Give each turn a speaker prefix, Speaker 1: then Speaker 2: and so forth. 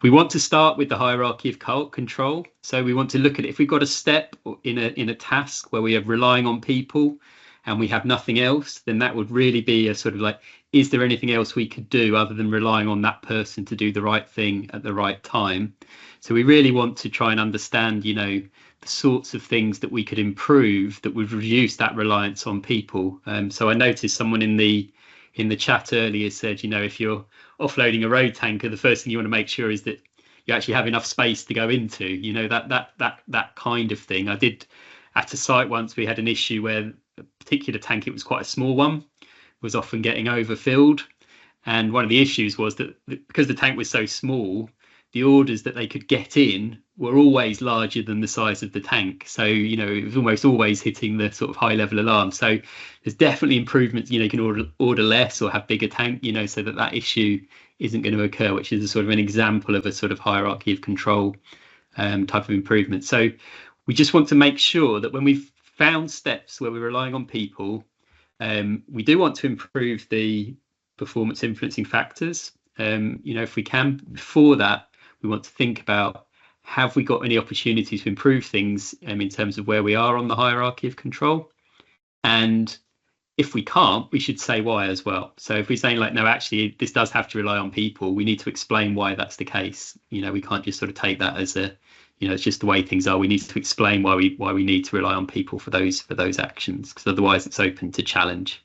Speaker 1: We want to start with the hierarchy of control. So we want to look at it. If we've got a step in a task where we are relying on people and we have nothing else, then that would really be a sort of like, is there anything else we could do other than relying on that person to do the right thing at the right time? So we really want to try and understand, the sorts of things that we could improve that would reduce that reliance on people. So I noticed someone in the chat earlier said, if you're offloading a road tanker, the first thing you want to make sure is that you actually have enough space to go into, that kind of thing. I did at a site once, we had an issue where a particular tank, it was quite a small one, was often getting overfilled. And one of the issues was that because the tank was so small, the orders that they could get in were always larger than the size of the tank. So, it was almost always hitting the sort of high level alarm. So there's definitely improvements, you can order less or have bigger tank, so that issue isn't going to occur, which is a sort of an example of a sort of hierarchy of control type of improvement. So we just want to make sure that when we've found steps where we're relying on people, we do want to improve the performance influencing factors. If we can, before that, we want to think about, have we got any opportunities to improve things in terms of where we are on the hierarchy of control? And if we can't, we should say why as well. So if we're saying like, no, actually, this does have to rely on people, we need to explain why that's the case. We can't just sort of take that as it's just the way things are. We need to explain why we need to rely on people for those actions, because otherwise it's open to challenge.